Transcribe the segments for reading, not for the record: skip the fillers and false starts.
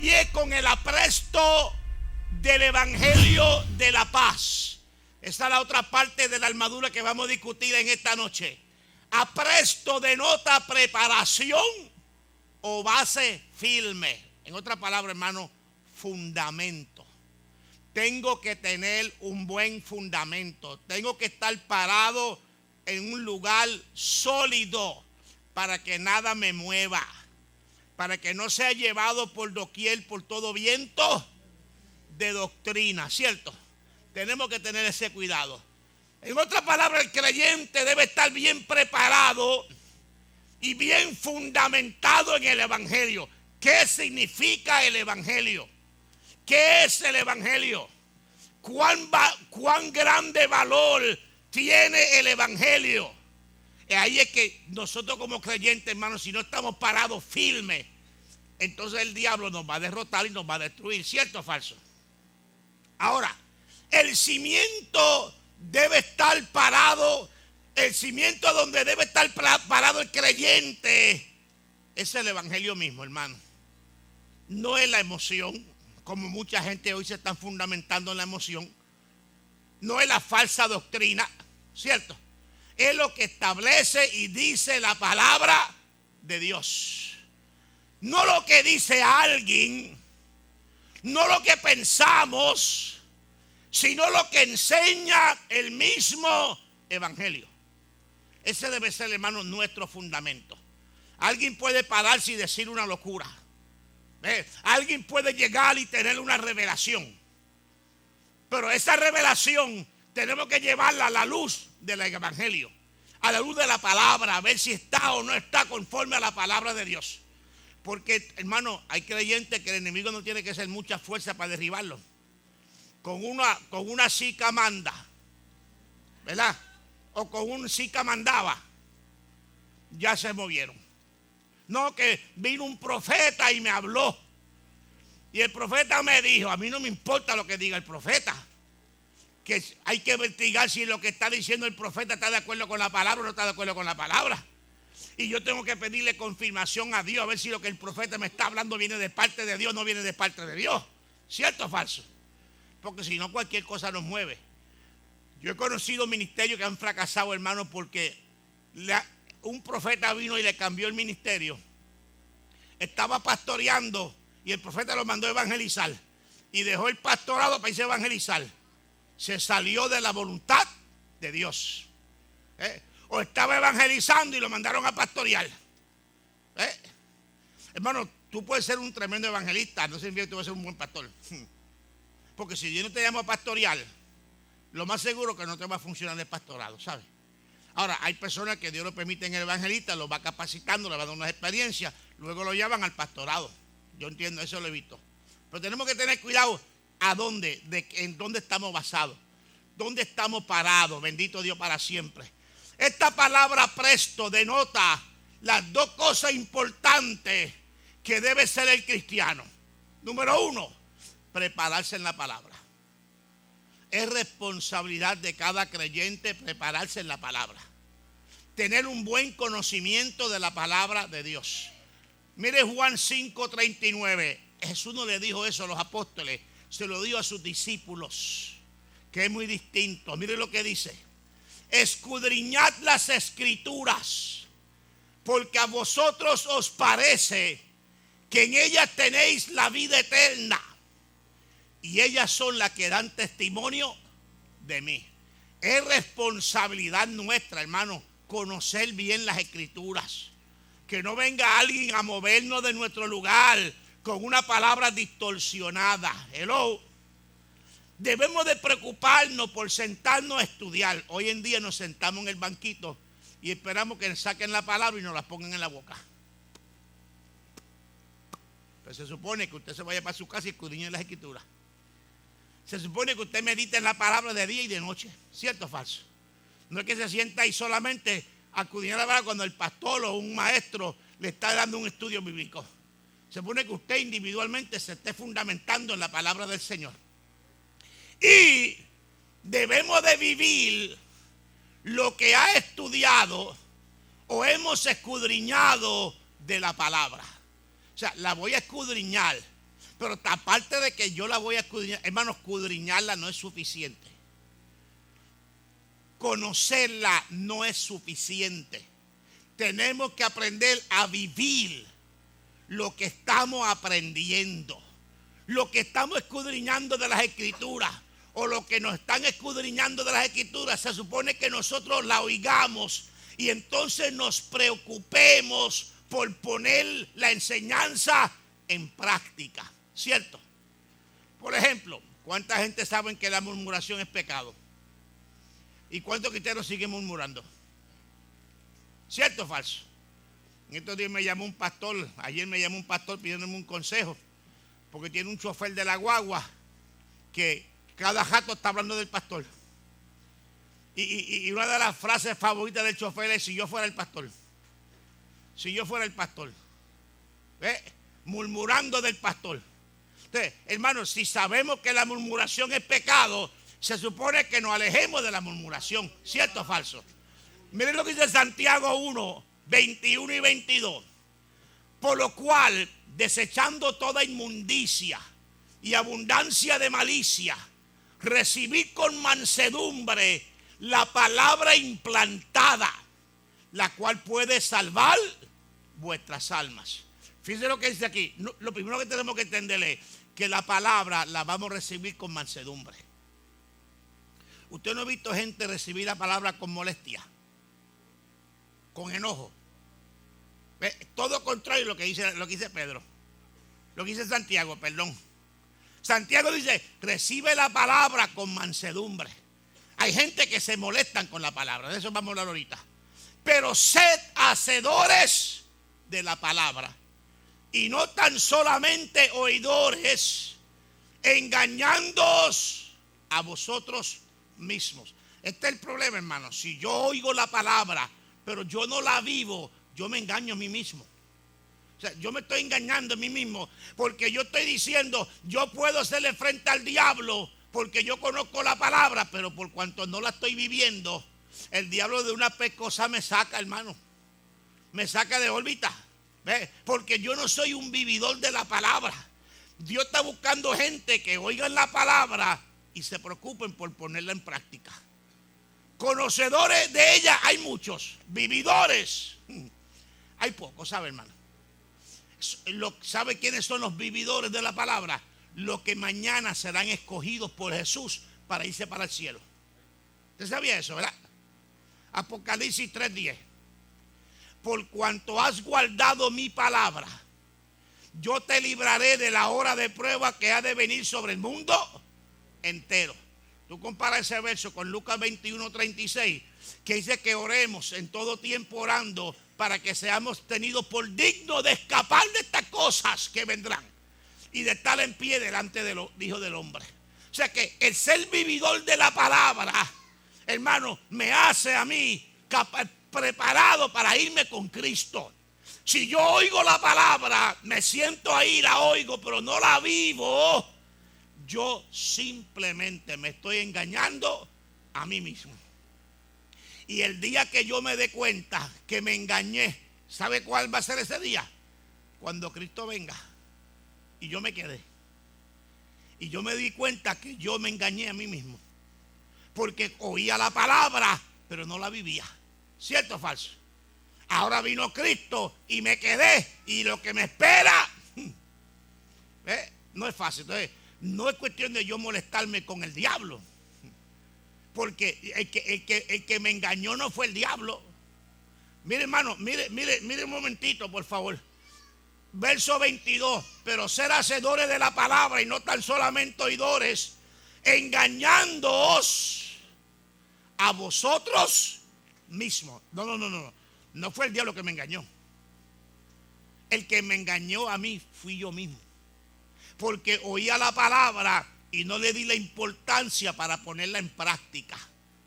y es con el apresto del evangelio de la paz. Esa es la otra parte de la armadura que vamos a discutir en esta noche. Apresto denota preparación o base firme. En otra palabra, hermano, fundamento. Tengo que tener un buen fundamento. Tengo que estar parado en un lugar sólido para que nada me mueva, para que no sea llevado por doquier, por todo viento de doctrina, ¿cierto? Tenemos que tener ese cuidado. En otras palabras, el creyente debe estar bien preparado y bien fundamentado en el evangelio. ¿Qué significa el evangelio? ¿Qué es el evangelio? ¿Cuán grande valor tiene el evangelio? Ahí es que nosotros como creyentes, hermanos, si no estamos parados firmes, entonces el diablo nos va a derrotar y nos va a destruir, ¿cierto o falso? Ahora, el cimiento debe estar parado, el cimiento donde debe estar parado el creyente es el evangelio mismo, hermano. No es la emoción, como mucha gente hoy se está fundamentando en la emoción. No es la falsa doctrina, ¿cierto? Es lo que establece y dice la palabra de Dios. No lo que dice alguien, no lo que pensamos, sino lo que enseña el mismo evangelio. Ese debe ser, hermano, nuestro fundamento. Alguien puede pararse y decir una locura. Alguien puede llegar y tener una revelación. Pero esa revelación tenemos que llevarla a la luz del evangelio, a la luz de la palabra, a ver si está o no está conforme a la palabra de Dios. Porque, hermano, hay creyentes que el enemigo no tiene que hacer mucha fuerza para derribarlo. Con una sica manda, ¿verdad? O con un sica mandaba, ya se movieron. No, que vino un profeta y me habló. Y el profeta me dijo, a mí no me importa lo que diga el profeta. Que hay que investigar si lo que está diciendo el profeta está de acuerdo con la palabra o no está de acuerdo con la palabra. Y yo tengo que pedirle confirmación a Dios, a ver si lo que el profeta me está hablando viene de parte de Dios o no viene de parte de Dios. ¿Cierto o falso? Porque si no, cualquier cosa nos mueve. Yo he conocido ministerios que han fracasado, hermano, porque un profeta vino y le cambió el ministerio. Estaba pastoreando y el profeta lo mandó a evangelizar. Y dejó el pastorado para irse a evangelizar. Se salió de la voluntad de Dios. O estaba evangelizando y lo mandaron a pastorear. Hermano, tú puedes ser un tremendo evangelista, no significa que tú vas a ser un buen pastor. Porque si Dios no te llama a pastorear, lo más seguro que no te va a funcionar el pastorado, ¿sabes? Ahora, hay personas que Dios lo permite en el evangelista, los va capacitando, le va dando unas experiencias, luego lo llevan al pastorado. Yo entiendo, eso lo he visto. Pero tenemos que tener cuidado a dónde, en dónde estamos basados, dónde estamos parados, bendito Dios para siempre. Esta palabra presto denota las dos cosas importantes que debe ser el cristiano. Número uno, prepararse en la palabra. Es responsabilidad de cada creyente prepararse en la palabra. Tener un buen conocimiento de la palabra de Dios. Mire Juan 5:39. Jesús no le dijo eso a los apóstoles, se lo dijo a sus discípulos, que es muy distinto. Mire lo que dice. Escudriñad las escrituras, porque a vosotros os parece que en ellas tenéis la vida eterna. Y ellas son las que dan testimonio de mí. Es responsabilidad nuestra, hermano, conocer bien las escrituras. Que no venga alguien a movernos de nuestro lugar con una palabra distorsionada. Hello. Debemos de preocuparnos por sentarnos a estudiar. Hoy en día nos sentamos en el banquito y esperamos que saquen la palabra y nos la pongan en la boca. Pero se supone que usted se vaya para su casa y escudriñe las escrituras. Se supone que usted medite en la palabra de día y de noche. ¿Cierto o falso? No es que se sienta ahí solamente a escudriñar la palabra cuando el pastor o un maestro le está dando un estudio bíblico. Se supone que usted individualmente se esté fundamentando en la palabra del Señor. Y debemos de vivir lo que ha estudiado o hemos escudriñado de la palabra. O sea, la voy a escudriñar. Pero aparte de que yo la voy a escudriñar, hermanos, escudriñarla no es suficiente. Conocerla no es suficiente. Tenemos que aprender a vivir lo que estamos aprendiendo, lo que estamos escudriñando de las Escrituras, o lo que nos están escudriñando de las Escrituras. Se supone que nosotros la oigamos y entonces nos preocupemos por poner la enseñanza en práctica, ¿cierto? Por ejemplo, ¿cuánta gente sabe que la murmuración es pecado? ¿Y cuántos cristianos siguen murmurando? ¿Cierto o falso? En estos días me llamó un pastor, ayer me llamó un pastor pidiéndome un consejo, porque tiene un chofer de la guagua que cada rato está hablando del pastor. Y una de las frases favoritas del chofer es: si yo fuera el pastor. Si yo fuera el pastor. Murmurando del pastor. Entonces, hermanos, si sabemos que la murmuración es pecado, se supone que nos alejemos de la murmuración. ¿Cierto o falso? Miren lo que dice Santiago 1, 21 y 22. Por lo cual, desechando toda inmundicia y abundancia de malicia, recibid con mansedumbre la palabra implantada, la cual puede salvar vuestras almas. Fíjense lo que dice aquí. Lo primero que tenemos que entender es que la palabra la vamos a recibir con mansedumbre. Usted no ha visto gente recibir la palabra con molestia, con enojo. Todo contrario a lo que dice Pedro, lo que dice Santiago, perdón. Santiago dice: recibe la palabra con mansedumbre. Hay gente que se molestan con la palabra, de eso vamos a hablar ahorita. Pero sed hacedores de la palabra y no tan solamente oidores, engañándoos a vosotros mismos. Este es el problema, hermanos. Si yo oigo la palabra pero yo no la vivo, yo me engaño a mí mismo. O sea, yo me estoy engañando a mí mismo, porque yo estoy diciendo: yo puedo hacerle frente al diablo porque yo conozco la palabra, pero por cuanto no la estoy viviendo, el diablo de una pescosa me saca, hermano. Me saca de órbita. ¿Ve? Porque yo no soy un vividor de la palabra. Dios está buscando gente que oigan la palabra y se preocupen por ponerla en práctica. Conocedores de ella hay muchos, vividores hay pocos, ¿sabe, hermano? ¿Sabe quiénes son los vividores de la palabra? Los que mañana serán escogidos por Jesús para irse para el cielo. ¿Usted sabía eso, verdad? Apocalipsis 3:10. Por cuanto has guardado mi palabra, yo te libraré de la hora de prueba que ha de venir sobre el mundo entero. Tú comparas ese verso con Lucas 21:36, que dice que oremos en todo tiempo orando para que seamos tenidos por dignos de escapar de estas cosas que vendrán y de estar en pie delante del Hijo del Hombre. O sea que el ser vividor de la palabra, hermano, me hace a mí preparado para irme con Cristo. Si yo oigo la palabra, me siento ahí, la oigo, pero no la vivo, yo simplemente me estoy engañando a mí mismo. Y el día que yo me dé cuenta que me engañé, ¿sabe cuál va a ser ese día? Cuando Cristo venga y yo me quedé. Y yo me di cuenta que yo me engañé a mí mismo. Porque oía la palabra, pero no la vivía. ¿Cierto o falso? Ahora vino Cristo y me quedé. Y lo que me espera, no es fácil. Entonces, no es cuestión de yo molestarme con el diablo. Porque el que me engañó no fue el diablo. Mire, hermano, mire un momentito, por favor. Verso 22. Pero ser hacedores de la palabra y no tan solamente oidores, engañándoos a vosotros mismos. No. No fue el diablo que me engañó. El que me engañó a mí fui yo mismo. Porque oía la palabra y no le di la importancia para ponerla en práctica.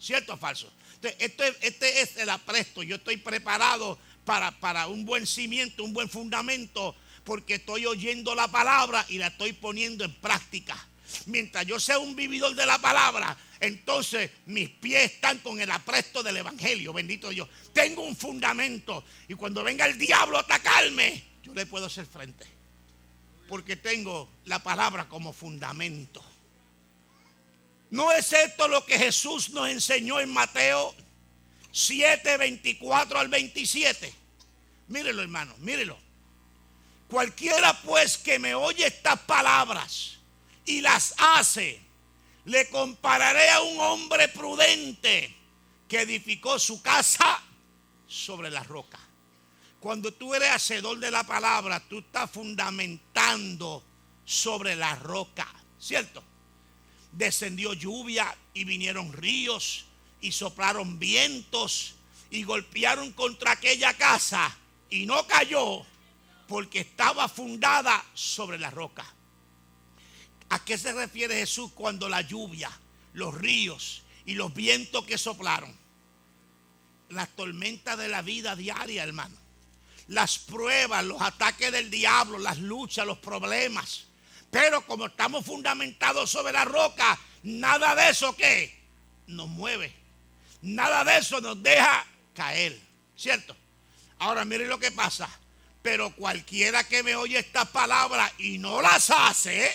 ¿Cierto o falso? Entonces, este es el apresto. Yo estoy preparado para un buen cimiento, un buen fundamento, porque estoy oyendo la palabra y la estoy poniendo en práctica. Mientras yo sea un vividor de la palabra, entonces mis pies están con el apresto del evangelio. Bendito Dios. Tengo un fundamento y cuando venga el diablo a atacarme, yo le puedo hacer frente. Porque tengo la palabra como fundamento. ¿No es esto lo que Jesús nos enseñó en Mateo 7, 24 al 27? Mírelo, hermano, mírelo. Cualquiera pues que me oye estas palabras y las hace, le compararé a un hombre prudente que edificó su casa sobre la roca. Cuando tú eres hacedor de la palabra, tú estás fundamentando sobre la roca, ¿cierto? Descendió lluvia y vinieron ríos y soplaron vientos y golpearon contra aquella casa y no cayó porque estaba fundada sobre la roca. ¿A qué se refiere Jesús cuando la lluvia, los ríos y los vientos que soplaron? Las tormentas de la vida diaria, hermano. Las pruebas, los ataques del diablo, las luchas, los problemas. Pero como estamos fundamentados sobre la roca, nada de eso que nos mueve. Nada de eso nos deja caer, ¿cierto? Ahora miren lo que pasa. Pero cualquiera que me oye estas palabras y no las hace,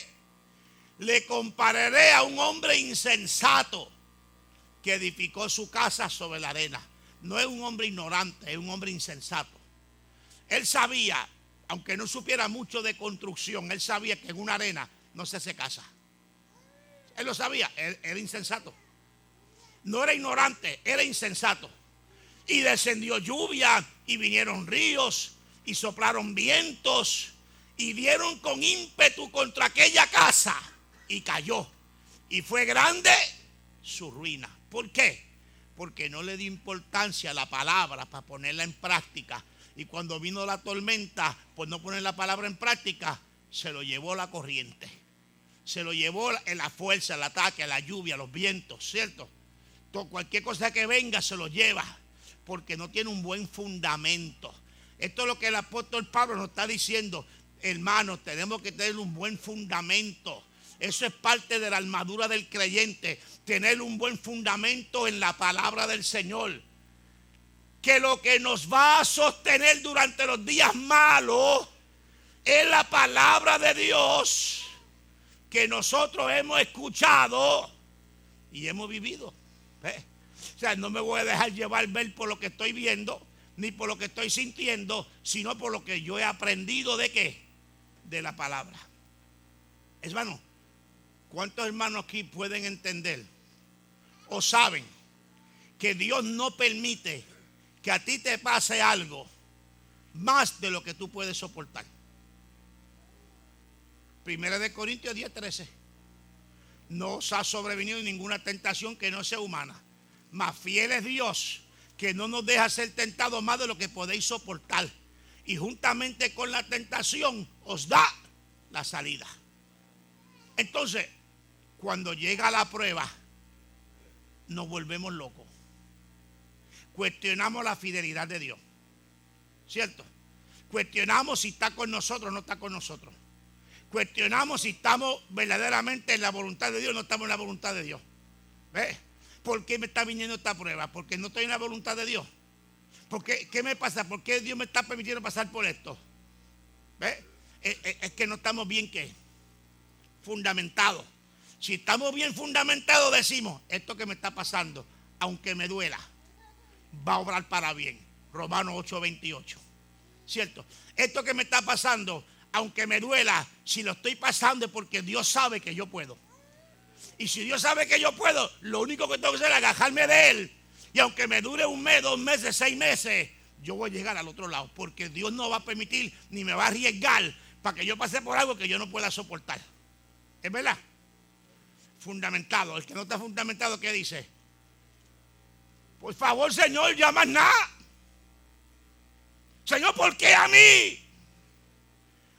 le compararé a un hombre insensato que edificó su casa sobre la arena. No es un hombre ignorante, es un hombre insensato. Él sabía, aunque no supiera mucho de construcción, él sabía que en una arena no se hace casa. Él lo sabía, él era insensato. No era ignorante, era insensato. Y descendió lluvia y vinieron ríos y soplaron vientos y dieron con ímpetu contra aquella casa y cayó. Y fue grande su ruina. ¿Por qué? Porque no le dio importancia a la palabra para ponerla en práctica. Y cuando vino la tormenta, por no poner la palabra en práctica, se lo llevó la corriente. Se lo llevó la fuerza, el ataque, la lluvia, los vientos, ¿cierto? Cualquier cosa que venga se lo lleva, porque no tiene un buen fundamento. Esto es lo que el apóstol Pablo nos está diciendo. Hermanos, tenemos que tener un buen fundamento. Eso es parte de la armadura del creyente. Tener un buen fundamento en la palabra del Señor. Que lo que nos va a sostener durante los días malos es la palabra de Dios que nosotros hemos escuchado y hemos vivido. O sea, no me voy a dejar llevar ver por lo que estoy viendo, ni por lo que estoy sintiendo, sino por lo que yo he aprendido de qué, de la palabra. Hermano, ¿cuántos hermanos aquí pueden entender o saben que Dios no permite que a ti te pase algo más de lo que tú puedes soportar? Primera de Corintios 10:13. No os ha sobrevenido ninguna tentación que no sea humana, mas fiel es Dios, que no nos deja ser tentados más de lo que podéis soportar, y juntamente con la tentación os da la salida. Entonces, cuando llega la prueba, nos volvemos locos. Cuestionamos la fidelidad de Dios, ¿cierto? Cuestionamos si está con nosotros o no está con nosotros. Cuestionamos si estamos verdaderamente en la voluntad de Dios o no estamos en la voluntad de Dios. ¿Ves? ¿Por qué me está viniendo esta prueba? Porque no estoy en la voluntad de Dios. ¿Qué me pasa? ¿Por qué Dios me está permitiendo pasar por esto? ¿Ves? Es que no estamos bien, ¿qué? Fundamentados. Si estamos bien fundamentados, decimos, esto que me está pasando, aunque me duela, va a obrar para bien. Romanos 8:28. ¿Cierto? Esto que me está pasando, aunque me duela, si lo estoy pasando es porque Dios sabe que yo puedo. Y si Dios sabe que yo puedo, lo único que tengo que hacer es agajarme de Él. Y aunque me dure 1 mes, 2 meses, 6 meses, yo voy a llegar al otro lado. Porque Dios no va a permitir ni me va a arriesgar para que yo pase por algo que yo no pueda soportar. ¿Es verdad? Fundamentado. El que no está fundamentado, ¿qué dice? Por favor, Señor, ya más nada. Señor, ¿por qué a mí?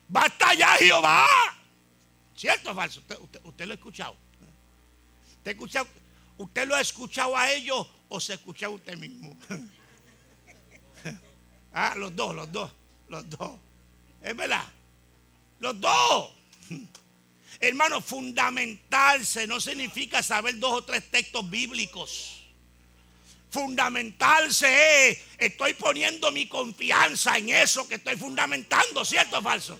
Basta ya, Jehová. ¿Cierto o falso? Usted lo ha escuchado. ¿Usted lo ha escuchado a ellos o se escucha a usted mismo? Los dos. ¿Es verdad? Los dos. Hermano, fundamentarse no significa saber 2 o 3 textos bíblicos. Fundamentarse es, estoy poniendo mi confianza en eso que estoy fundamentando, ¿cierto o falso?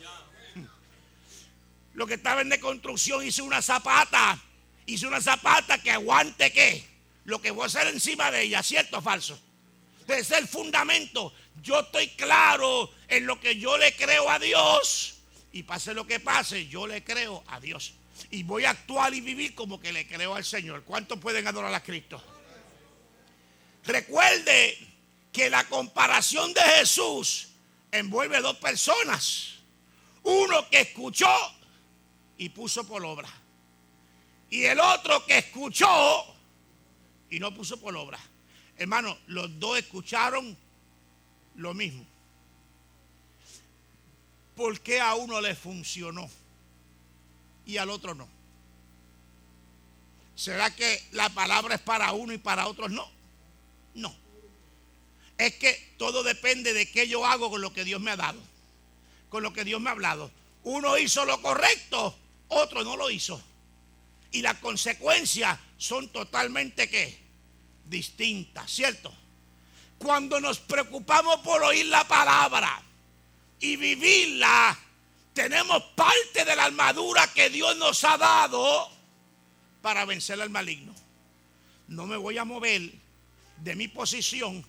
Lo que estaba en reconstrucción, hice una zapata. Hice una zapata que aguante ¿qué? Lo que voy a hacer encima de ella, ¿cierto o falso? Ese es el fundamento. Yo estoy claro en lo que yo le creo a Dios. Y pase lo que pase, yo le creo a Dios. Y voy a actuar y vivir como que le creo al Señor. ¿Cuántos pueden adorar a Cristo? Recuerde que la comparación de Jesús envuelve dos personas. Uno que escuchó y puso por obra. Y el otro que escuchó y no puso por obra. Hermano, los dos escucharon lo mismo. ¿Por qué a uno le funcionó y al otro no? ¿Será que la palabra es para uno y para otros no? No. Es que todo depende de qué yo hago con lo que Dios me ha dado, con lo que Dios me ha hablado. Uno hizo lo correcto, otro no lo hizo. Y las consecuencias son totalmente ¿qué? Distintas, ¿cierto? Cuando nos preocupamos por oír la palabra y vivirla, tenemos parte de la armadura que Dios nos ha dado para vencer al maligno. No me voy a mover de mi posición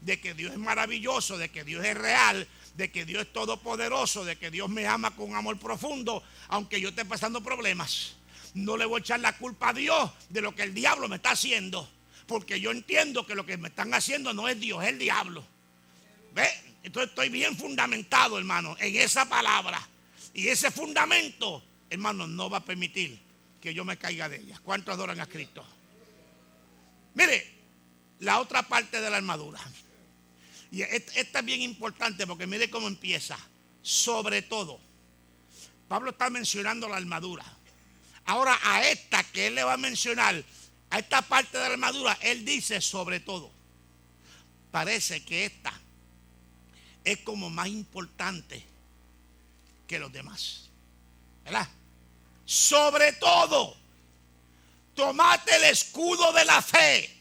de que Dios es maravilloso, de que Dios es real, de que Dios es todopoderoso, de que Dios me ama con amor profundo, aunque yo esté pasando problemas. No le voy a echar la culpa a Dios de lo que el diablo me está haciendo, porque yo entiendo que lo que me están haciendo no es Dios, es el diablo. ¿Ve? Entonces estoy bien fundamentado, hermano, en esa palabra. Y ese fundamento, hermano, no va a permitir que yo me caiga de ella. ¿Cuántos adoran a Cristo? Mire, la otra parte de la armadura. Y esta es bien importante porque mire cómo empieza. Sobre todo. Pablo está mencionando la armadura. Ahora a esta que él le va a mencionar, a esta parte de la armadura, él dice sobre todo. Parece que esta es como más importante que los demás, ¿verdad? Sobre todo, tomate el escudo de la fe,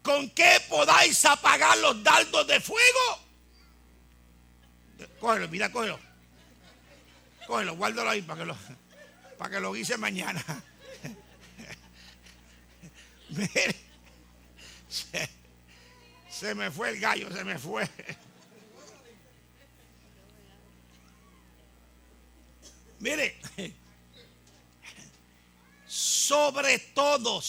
con que podáis apagar los dardos de fuego. Cógelo, mira, cógelo. Cógelo, guárdalo ahí para que lo guise mañana. Mire, se me fue el gallo, se me fue. Mire, sobre todo,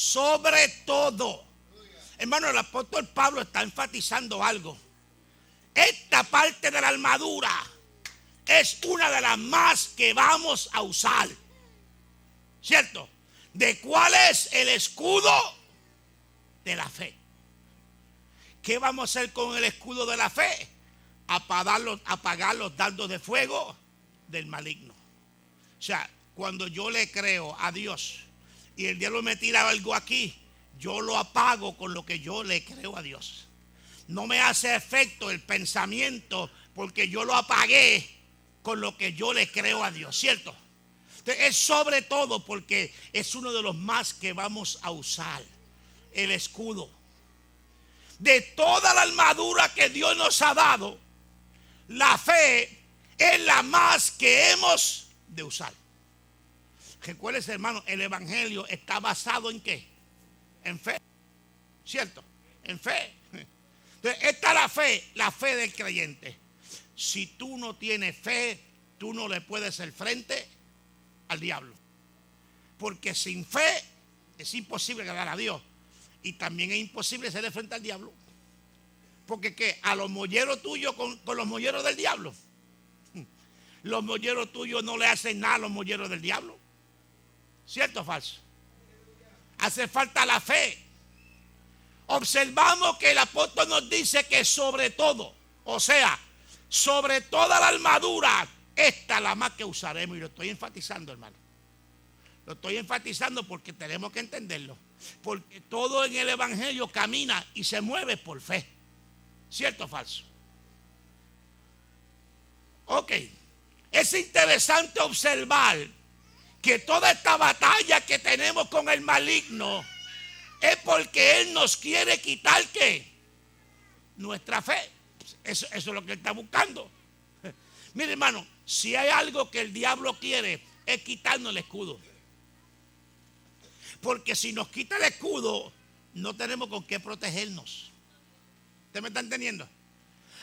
hermano, el apóstol Pablo está enfatizando algo. Esta parte de la armadura es una de las más que vamos a usar, ¿cierto? ¿De cuál es el escudo? De la fe. ¿Qué vamos a hacer con el escudo de la fe? Apagar los dardos de fuego del maligno. O sea, cuando yo le creo a Dios y el diablo me tira algo aquí, yo lo apago con lo que yo le creo a Dios. No me hace efecto el pensamiento porque yo lo apagué con lo que yo le creo a Dios, ¿cierto? Entonces, es sobre todo porque es uno de los más que vamos a usar, el escudo. De toda la armadura que Dios nos ha dado, la fe es la más que hemos de usar. Recuérdense, hermano, el evangelio está basado en ¿qué? En fe, ¿cierto? En fe. Entonces, esta es la fe del creyente. Si tú no tienes fe, tú no le puedes hacer frente al diablo. Porque sin fe es imposible ganar a Dios. Y también es imposible hacerle frente al diablo. Porque ¿qué? A los molleros tuyos con los molleros del diablo. Los molleros tuyos no le hacen nada a los molleros del diablo. ¿Cierto o falso? Hace falta la fe. Observamos que el apóstol nos dice que sobre todo, o sea, sobre toda la armadura, esta es la más que usaremos. Y lo estoy enfatizando, hermano. Lo estoy enfatizando porque tenemos que entenderlo. Porque todo en el evangelio camina y se mueve por fe. ¿Cierto o falso? Ok. Es interesante observar que toda esta batalla que tenemos con el maligno es porque él nos quiere quitar ¿qué? Nuestra fe. Eso es lo que él está buscando. Mire, hermano, si hay algo que el diablo quiere es quitarnos el escudo. Porque si nos quita el escudo, no tenemos con qué protegernos. ¿Usted me está entendiendo?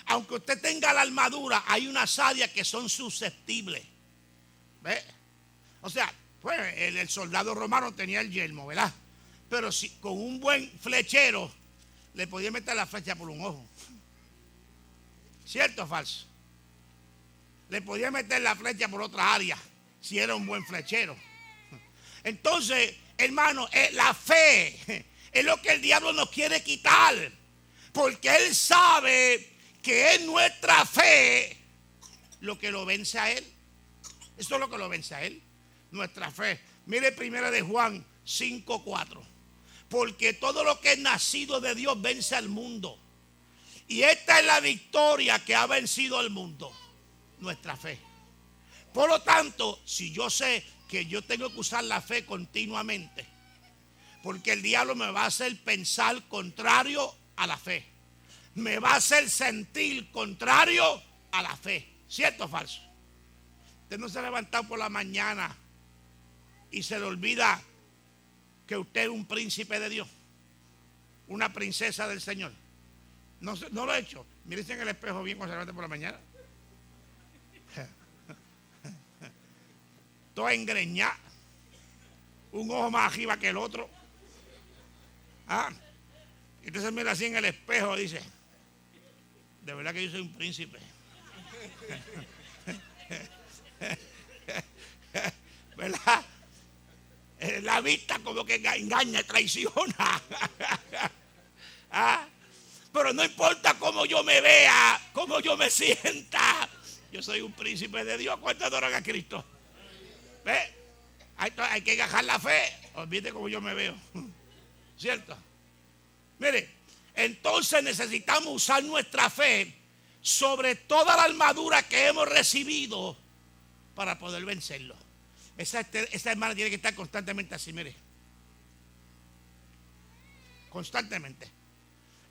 Aunque usted tenga la armadura, hay unas áreas que son susceptibles. ¿Ve? O sea, pues el soldado romano tenía el yelmo, ¿verdad? Pero si con un buen flechero le podía meter la flecha por un ojo. ¿Cierto o falso? Le podía meter la flecha por otra área si era un buen flechero. Entonces, hermano, la fe es lo que el diablo nos quiere quitar, porque él sabe que es nuestra fe lo que lo vence a él. Eso es lo que lo vence a él, nuestra fe. Mire primera de Juan 5:4. Porque todo lo que es nacido de Dios vence al mundo. Y esta es la victoria que ha vencido al mundo, nuestra fe. Por lo tanto, si yo sé que yo tengo que usar la fe continuamente, porque el diablo me va a hacer pensar contrario a la fe, me va a hacer sentir contrario a la fe. ¿Cierto o falso? Usted no se ha levantado por la mañana y se le olvida que usted es un príncipe de Dios, una princesa del Señor. No lo ha hecho. Mírense en el espejo bien cuando se levante por la mañana. Toda engreñada, un ojo más arriba que el otro. Entonces mira así en el espejo y dice: de verdad que yo soy un príncipe. ¿Verdad? La vista como que engaña, traiciona. Pero no importa cómo yo me vea, cómo yo me sienta, yo soy un príncipe de Dios. ¿Cuántos adoran a Cristo? ¿Ve? Hay que agajar la fe. Olvídate cómo yo me veo. ¿Cierto? Mire, entonces necesitamos usar nuestra fe sobre toda la armadura que hemos recibido para poder vencerlo. Esa hermana tiene que estar constantemente así, mire. Constantemente.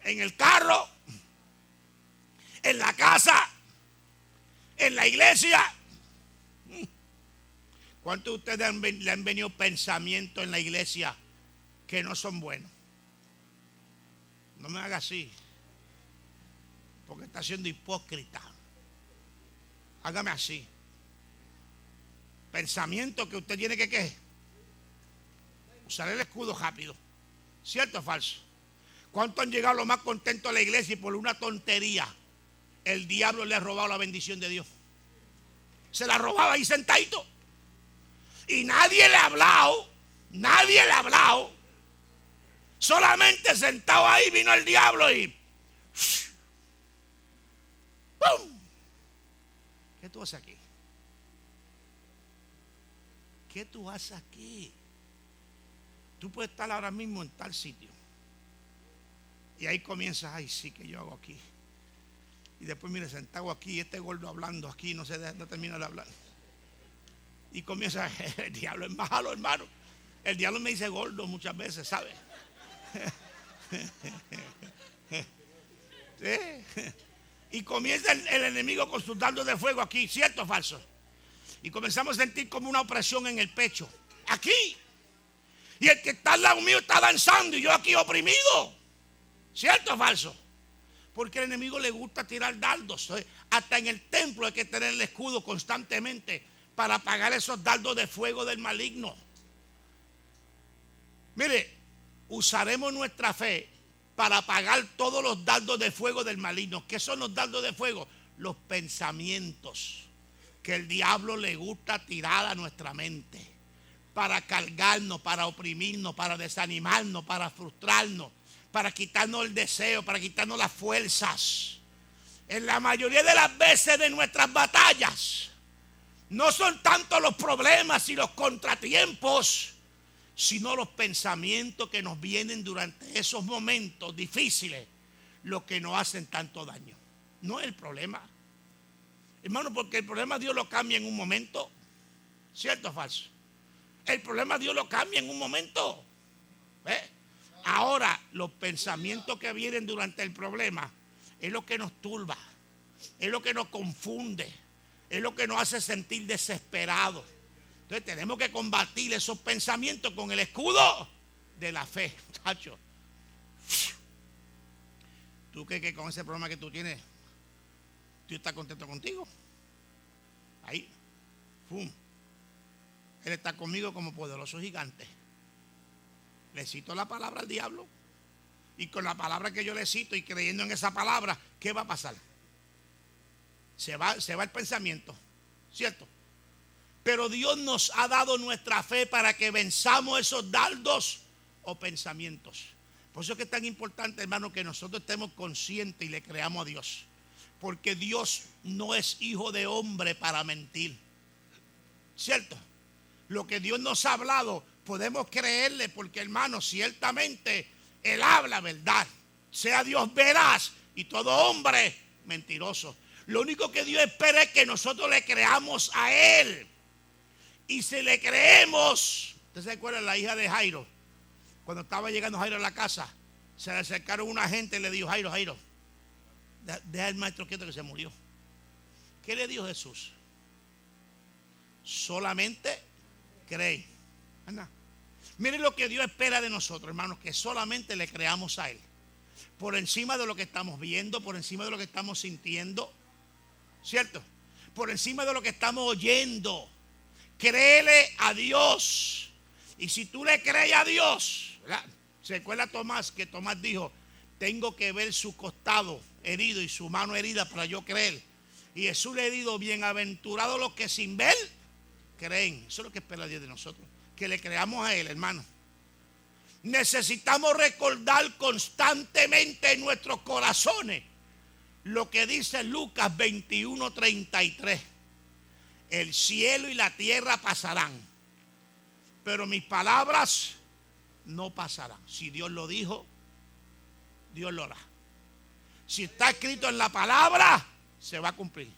En el carro, en la casa, en la iglesia. ¿Cuántos de ustedes le han venido pensamientos en la iglesia que no son buenos? No me haga así, porque está siendo hipócrita. Hágame así. Pensamiento que usted tiene que ¿qué? Usar el escudo rápido. ¿Cierto o falso? ¿Cuántos han llegado lo más contentos a la iglesia y por una tontería el diablo le ha robado la bendición de Dios? Se la robaba ahí sentadito. Y nadie le ha hablado. Nadie le ha hablado. Solamente sentado ahí vino el diablo y ¡pum! ¿Qué tú haces aquí? ¿Qué tú haces aquí? Tú puedes estar ahora mismo en tal sitio. Y ahí comienzas, ay, sí, que yo hago aquí. Y después, mire, sentado aquí, este gordo hablando aquí, no termina de hablar. Y comienza, el diablo es malo, hermano. El diablo me dice gordo muchas veces, ¿sabe? ¿Sí? Y comienza el enemigo con sus dardos de fuego aquí, ¿cierto o falso? Y comenzamos a sentir como una opresión en el pecho, aquí. Y el que está al lado mío está danzando y yo aquí oprimido. ¿Cierto o falso? Porque al enemigo le gusta tirar dardos. Hasta en el templo hay que tener el escudo constantemente para apagar esos dardos de fuego del maligno. Mire, usaremos nuestra fe para apagar todos los dardos de fuego del maligno. ¿Qué son los dardos de fuego? Los pensamientos que el diablo le gusta tirar a nuestra mente para cargarnos, para oprimirnos, para desanimarnos, para frustrarnos, para quitarnos el deseo, para quitarnos las fuerzas. En la mayoría de las veces de nuestras batallas no son tanto los problemas y los contratiempos, sino los pensamientos que nos vienen durante esos momentos difíciles, los que nos hacen tanto daño. No es el problema, hermano, porque el problema Dios lo cambia en un momento. ¿Cierto o falso? El problema Dios lo cambia en un momento. ¿Ve? Ahora, los pensamientos que vienen durante el problema es lo que nos turba, es lo que nos confunde, es lo que nos hace sentir desesperados. Entonces tenemos que combatir esos pensamientos con el escudo de la fe, muchachos. ¿Tú crees que con ese problema que tú tienes, tú estás contento contigo? Ahí, ¡pum! Él está conmigo como poderoso gigante. Le cito la palabra al diablo. Y con la palabra que yo le cito y creyendo en esa palabra, ¿qué va a pasar? Se va el pensamiento, ¿cierto? Pero Dios nos ha dado nuestra fe para que venzamos esos dardos o pensamientos. Por eso es que es tan importante, hermano, que nosotros estemos conscientes y le creamos a Dios. Porque Dios no es hijo de hombre para mentir, ¿cierto? Lo que Dios nos ha hablado, podemos creerle porque, hermano, ciertamente Él habla verdad. Sea Dios veraz y todo hombre mentiroso. Lo único que Dios espera es que nosotros le creamos a Él. Y si le creemos, ¿usted se acuerda de la hija de Jairo? Cuando estaba llegando Jairo a la casa, se le acercaron una gente y le dijo: Jairo, deja al maestro quieto que se murió. ¿Qué le dijo Jesús? Solamente cree. Anda. Miren lo que Dios espera de nosotros, hermanos, que solamente le creamos a Él. Por encima de lo que estamos viendo, por encima de lo que estamos sintiendo, ¿cierto? Por encima de lo que estamos oyendo. Créele a Dios. Y si tú le crees a Dios, ¿verdad? ¿Se acuerda Tomás? Que Tomás dijo: tengo que ver su costado herido y su mano herida para yo creer. Y Jesús le dijo: bienaventurados los que sin ver creen. Eso es lo que espera Dios de nosotros, que le creamos a Él, hermano. Necesitamos recordar constantemente en nuestros corazones lo que dice Lucas 21:33. El cielo y la tierra pasarán, pero mis palabras no pasarán. Si Dios lo dijo, Dios lo hará. Si está escrito en la palabra, se va a cumplir.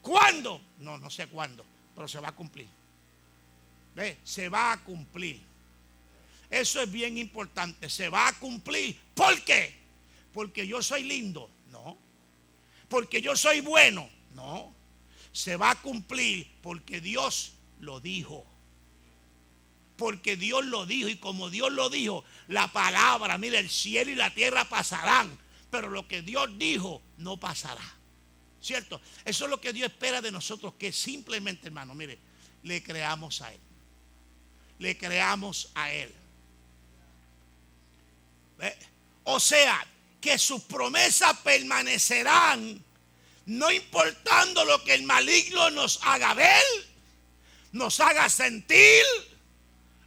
¿Cuándo? No sé cuándo, pero se va a cumplir. ¿Ve? Se va a cumplir. Eso es bien importante. Se va a cumplir. ¿Por qué? Porque yo soy lindo. No. Porque yo soy bueno. No. Se va a cumplir porque Dios lo dijo. Porque Dios lo dijo. Y como Dios lo dijo, la palabra, mire, el cielo y la tierra pasarán, pero lo que Dios dijo no pasará. ¿Cierto? Eso es lo que Dios espera de nosotros, que simplemente, hermano, mire, le creamos a Él. Le creamos a Él. O sea, que sus promesas permanecerán, no importando lo que el maligno nos haga ver, nos haga sentir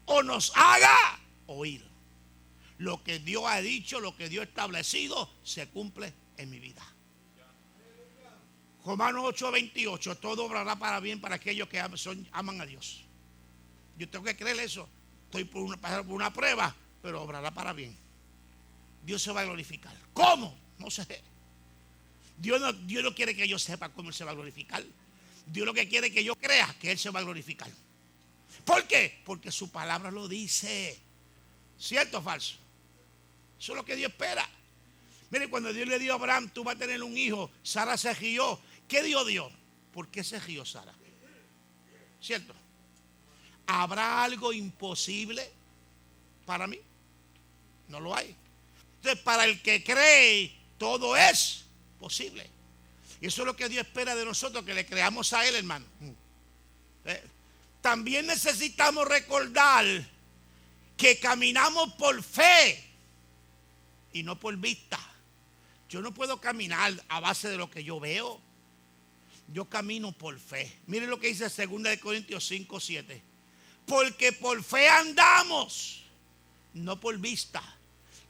o nos haga oír. Lo que Dios ha dicho, lo que Dios ha establecido, se cumple en mi vida. Romanos 8:28, todo obrará para bien para aquellos que aman a Dios. Yo tengo que creer eso. Estoy pasando por una prueba, pero obrará para bien. Dios se va a glorificar. ¿Cómo? No sé. Dios no quiere que yo sepa cómo Él se va a glorificar. Dios lo que quiere es que yo crea que Él se va a glorificar. ¿Por qué? Porque su palabra lo dice. ¿Cierto o falso? Eso es lo que Dios espera. Mire, cuando Dios le dijo a Abraham: tú vas a tener un hijo, Sara se rió. ¿Qué dijo Dios? ¿Por qué se rió Sara? ¿Cierto? ¿Habrá algo imposible para mí? No lo hay. Entonces, para el que cree, todo es posible. Y eso es lo que Dios espera de nosotros, que le creamos a Él, hermano. También necesitamos recordar que caminamos por fe y no por vista. Yo no puedo caminar a base de lo que yo veo. Yo camino por fe. Miren lo que dice 2 Corintios 5:7. Porque por fe andamos, no por vista.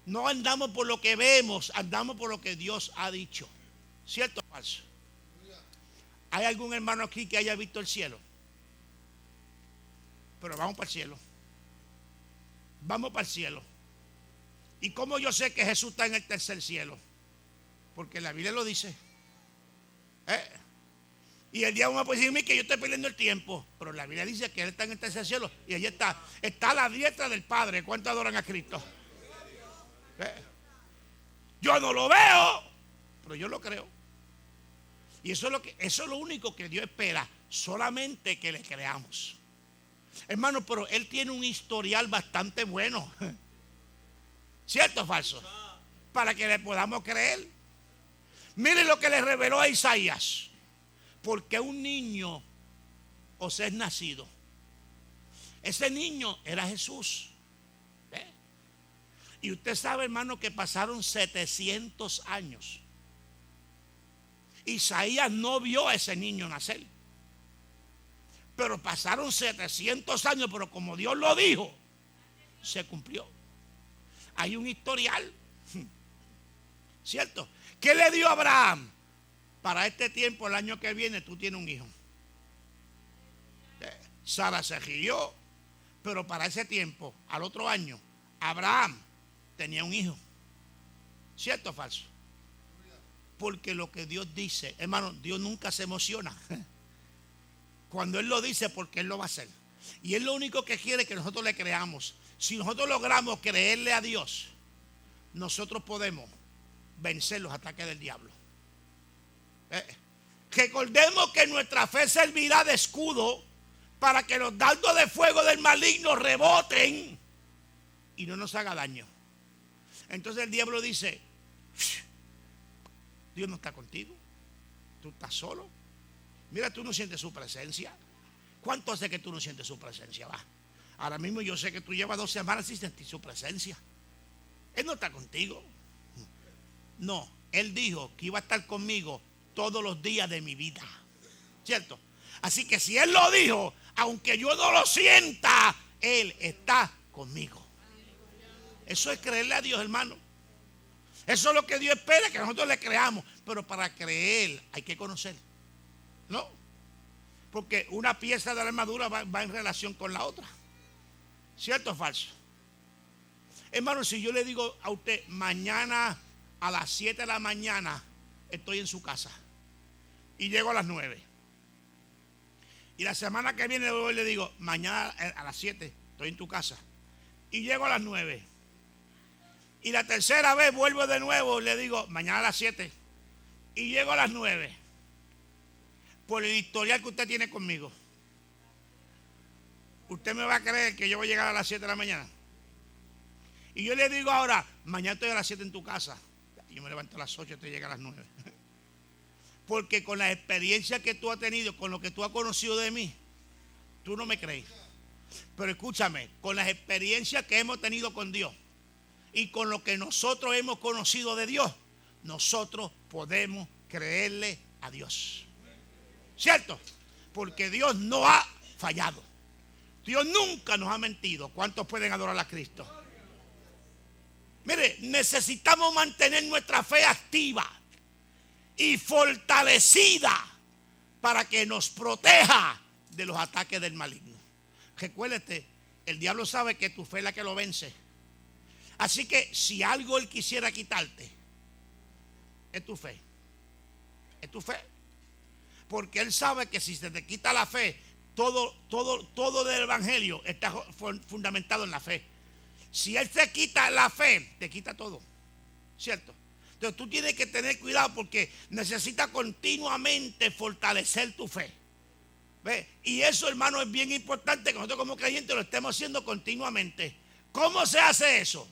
No andamos por lo que vemos, andamos por lo que Dios ha dicho. ¿Cierto o falso? ¿Hay algún hermano aquí que haya visto el cielo? Pero vamos para el cielo. Vamos para el cielo. ¿Y cómo yo sé que Jesús está en el tercer cielo? Porque la Biblia lo dice. Y el diablo me puede decir que yo estoy perdiendo el tiempo. Pero la Biblia dice que Él está en el tercer cielo. Y allí está. Está a la diestra del Padre. ¿Cuántos adoran a Cristo? Yo no lo veo, pero yo lo creo. Y eso es lo único que Dios espera. Solamente que le creamos. Hermano, pero él tiene un historial bastante bueno. ¿Cierto o falso? Para que le podamos creer. Mire lo que le reveló a Isaías. Porque un niño os es nacido. Ese niño era Jesús. Y usted sabe, hermano, que pasaron 700 años. Isaías no vio a ese niño nacer. Pero pasaron 700 años, pero como Dios lo dijo, se cumplió. Hay un historial. ¿Cierto? ¿Qué le dio a Abraham? Para este tiempo, el año que viene, tú tienes un hijo. Sara se rió, pero para ese tiempo, al otro año, Abraham tenía un hijo. ¿Cierto o falso? Porque lo que Dios dice, hermano, Dios nunca se emociona. Cuando Él lo dice, porque Él lo va a hacer. Y Él lo único que quiere es que nosotros le creamos. Si nosotros logramos creerle a Dios, nosotros podemos vencer los ataques del diablo. Recordemos que nuestra fe servirá de escudo para que los dardos de fuego del maligno reboten y no nos haga daño. Entonces el diablo dice: Dios no está contigo, tú estás solo. Mira, tú no sientes su presencia. ¿Cuánto hace que tú no sientes su presencia? Va. Ahora mismo yo sé que tú llevas 2 semanas sin sentir su presencia. Él no está contigo. No, Él dijo que iba a estar conmigo todos los días de mi vida. ¿Cierto? Así que si Él lo dijo, aunque yo no lo sienta, Él está conmigo. Eso es creerle a Dios, hermano. Eso es lo que Dios espera, que nosotros le creamos. Pero para creer hay que conocer. ¿No? Porque una pieza de la armadura va en relación con la otra. ¿Cierto o falso? Hermano, si yo le digo a usted, mañana a las 7 de la mañana estoy en su casa y llego a las 9. Y la semana que viene le digo, mañana a las 7 estoy en tu casa y llego a las 9. Y la tercera vez vuelvo de nuevo, le digo, mañana a las 7 y llego a las 9. Por el historial que usted tiene conmigo, ¿usted me va a creer que yo voy a llegar a las 7 de la mañana? Y yo le digo ahora, mañana estoy a las 7 en tu casa. Yo me levanto a las 8 y te llega a las 9. Porque con la experiencia que tú has tenido, con lo que tú has conocido de mí, tú no me crees. Pero escúchame, con las experiencias que hemos tenido con Dios y con lo que nosotros hemos conocido de Dios, nosotros podemos creerle a Dios. ¿Cierto? Porque Dios no ha fallado. Dios nunca nos ha mentido. ¿Cuántos pueden adorar a Cristo? Mire, necesitamos mantener nuestra fe activa y fortalecida para que nos proteja de los ataques del maligno. Recuérdate, el diablo sabe que tu fe es la que lo vence. Así que si algo él quisiera quitarte, es tu fe. Es tu fe. Porque él sabe que si se te quita la fe, todo del evangelio está fundamentado en la fe. Si él te quita la fe, te quita todo. ¿Cierto? Entonces tú tienes que tener cuidado porque necesitas continuamente fortalecer tu fe. ¿Ve? Y eso, hermano, es bien importante que nosotros como creyentes lo estemos haciendo continuamente. ¿Cómo se hace eso?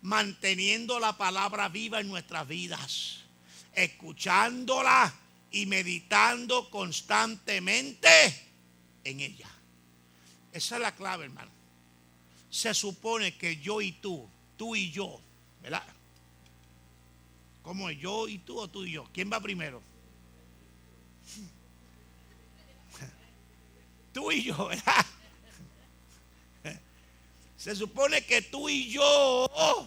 Manteniendo la palabra viva en nuestras vidas, escuchándola y meditando constantemente en ella. Esa es la clave, hermano. Se supone que yo y tú y yo, ¿verdad? ¿Cómo es? ¿Yo y tú o tú y yo? ¿Quién va primero? Tú y yo, ¿verdad? Se supone que tú y yo,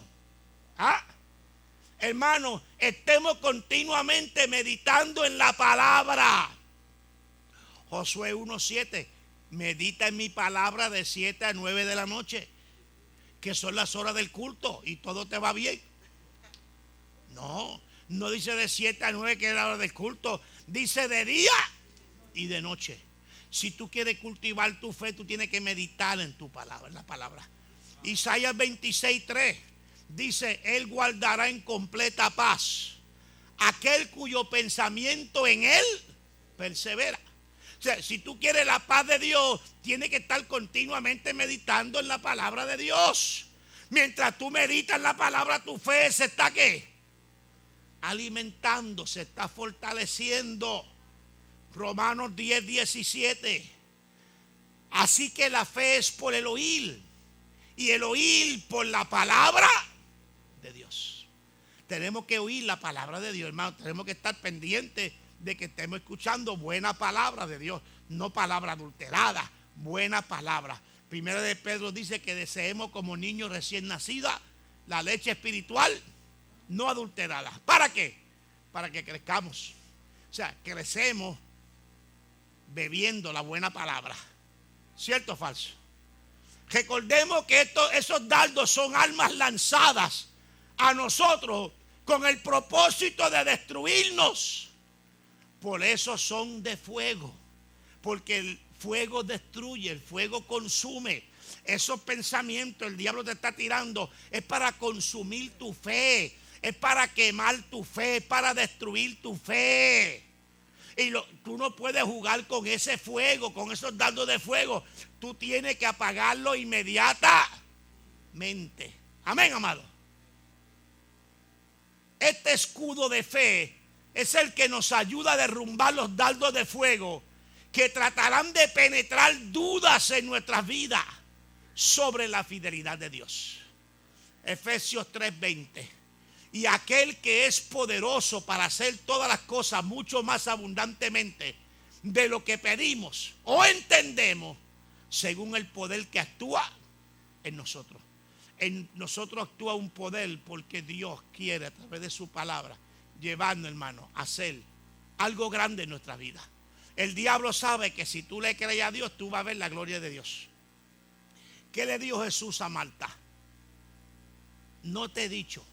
hermano, estemos continuamente meditando en la palabra. Josué 1:7, medita en mi palabra de 7 a 9 de la noche, que son las horas del culto, y todo te va bien. No dice de 7 a 9 que es la hora del culto, dice de día y de noche. Si tú quieres cultivar tu fe, tú tienes que meditar en tu palabra, en la palabra. Isaías 26:3 dice, Él guardará en completa paz aquel cuyo pensamiento en Él persevera. O sea, si tú quieres la paz de Dios, tienes que estar continuamente meditando en la palabra de Dios. Mientras tú meditas en la palabra, tu fe se está ¿qué? Alimentando, se está fortaleciendo. Romanos 10, 17. Así que la fe es por el oír, y el oír por la palabra de Dios. Tenemos que oír la palabra de Dios, hermano. Tenemos que estar pendientes de que estemos escuchando buena palabra de Dios, no palabra adulterada, buena palabra. Primera de Pedro dice que deseemos como niños recién nacidos la leche espiritual no adulterada. ¿Para qué? Para que crezcamos. O sea, crecemos bebiendo la buena palabra. ¿Cierto o falso? Recordemos que esos dardos son armas lanzadas a nosotros con el propósito de destruirnos. Por eso son de fuego, porque el fuego destruye, el fuego consume. Esos pensamientos el diablo te está tirando es para consumir tu fe, es para quemar tu fe, es para destruir tu fe. Y tú no puedes jugar con ese fuego, con esos dardos de fuego. Tú tienes que apagarlo inmediatamente. Amén, amado. Este escudo de fe es el que nos ayuda a derrumbar los dardos de fuego que tratarán de penetrar dudas en nuestras vidas sobre la fidelidad de Dios. Efesios 3:20. Y aquel que es poderoso para hacer todas las cosas mucho más abundantemente de lo que pedimos o entendemos, según el poder que actúa en nosotros. En nosotros actúa un poder porque Dios quiere a través de su palabra llevarnos, hermano, a hacer algo grande en nuestra vida. El diablo sabe que si tú le crees a Dios, tú vas a ver la gloria de Dios. ¿Qué le dijo Jesús a Marta? No te he dicho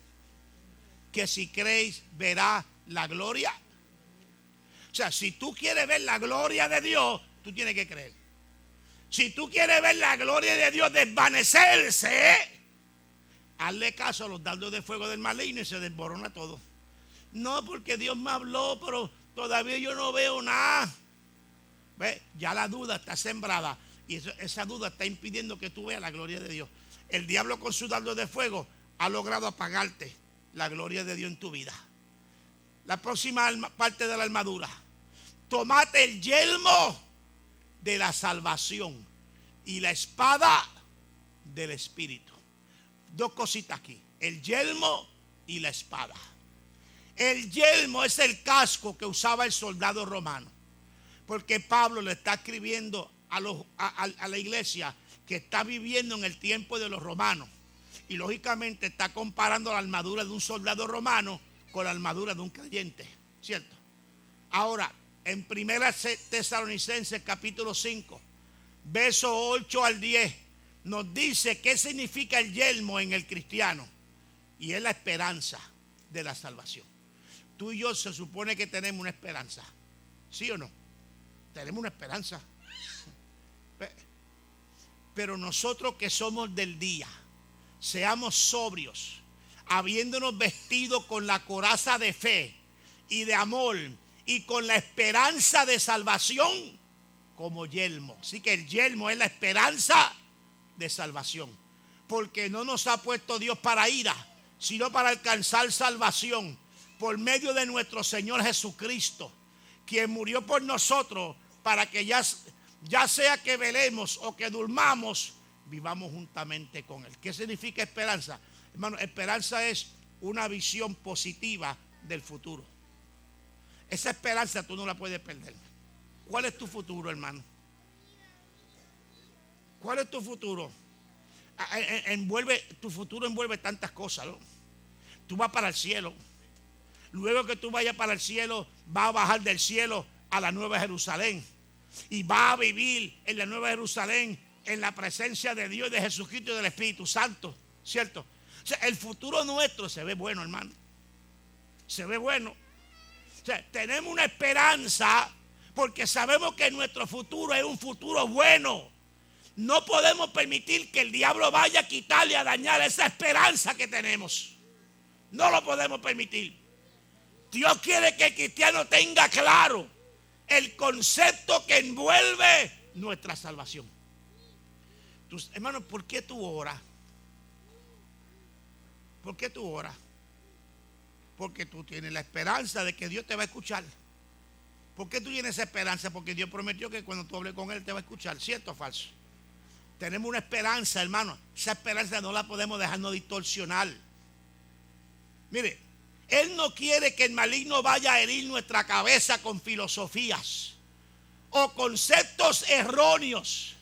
que si creéis verá la gloria. O sea, si tú quieres ver la gloria de Dios, tú tienes que creer. Si tú quieres ver la gloria de Dios desvanecerse, hazle caso a los dardos de fuego del maligno y se desborona todo. No, porque Dios me habló, pero todavía yo no veo nada. ¿Ve? Ya la duda está sembrada y esa duda está impidiendo que tú veas la gloria de Dios. El diablo con su dardo de fuego ha logrado apagarte la gloria de Dios en tu vida. La próxima parte de la armadura. Tomate el yelmo de la salvación y la espada del Espíritu. Dos cositas aquí. El yelmo y la espada. El yelmo es el casco que usaba el soldado romano. Porque Pablo le está escribiendo a la iglesia que está viviendo en el tiempo de los romanos. Y lógicamente está comparando la armadura de un soldado romano con la armadura de un creyente, ¿cierto? Ahora, en 1 Tesalonicenses capítulo 5, versos 8 al 10, nos dice qué significa el yelmo en el cristiano. Y es la esperanza de la salvación. Tú y yo se supone que tenemos una esperanza, ¿sí o no? Tenemos una esperanza. Pero nosotros que somos del día, seamos sobrios, habiéndonos vestido con la coraza de fe y de amor y con la esperanza de salvación como yelmo. Así que el yelmo es la esperanza de salvación, porque no nos ha puesto Dios para ira, sino para alcanzar salvación por medio de nuestro Señor Jesucristo, quien murió por nosotros para que ya sea que velemos o que durmamos, vivamos juntamente con Él. ¿Qué significa esperanza? Hermano, esperanza es una visión positiva del futuro. Esa esperanza tú no la puedes perder. ¿Cuál es tu futuro, hermano? ¿Cuál es tu futuro? Tu futuro envuelve tantas cosas, ¿no? Tú vas para el cielo. Luego que tú vayas para el cielo, vas a bajar del cielo a la Nueva Jerusalén. Y vas a vivir en la Nueva Jerusalén en la presencia de Dios, de Jesucristo y del Espíritu Santo, ¿cierto? O sea, el futuro nuestro se ve bueno, hermano. Se ve bueno. O sea, tenemos una esperanza porque sabemos que nuestro futuro es un futuro bueno. No podemos permitir que el diablo vaya a quitarle, a dañar esa esperanza que tenemos. No lo podemos permitir. Dios quiere que el cristiano tenga claro el concepto que envuelve nuestra salvación. Hermano, ¿por qué tú oras? ¿Por qué tú oras? Porque tú tienes la esperanza de que Dios te va a escuchar. ¿Por qué tú tienes esa esperanza? Porque Dios prometió que cuando tú hables con Él te va a escuchar. ¿Cierto o falso? Tenemos una esperanza, hermano. Esa esperanza no la podemos dejarnos distorsionar. Mire, Él no quiere que el maligno vaya a herir nuestra cabeza con filosofías o conceptos erróneos.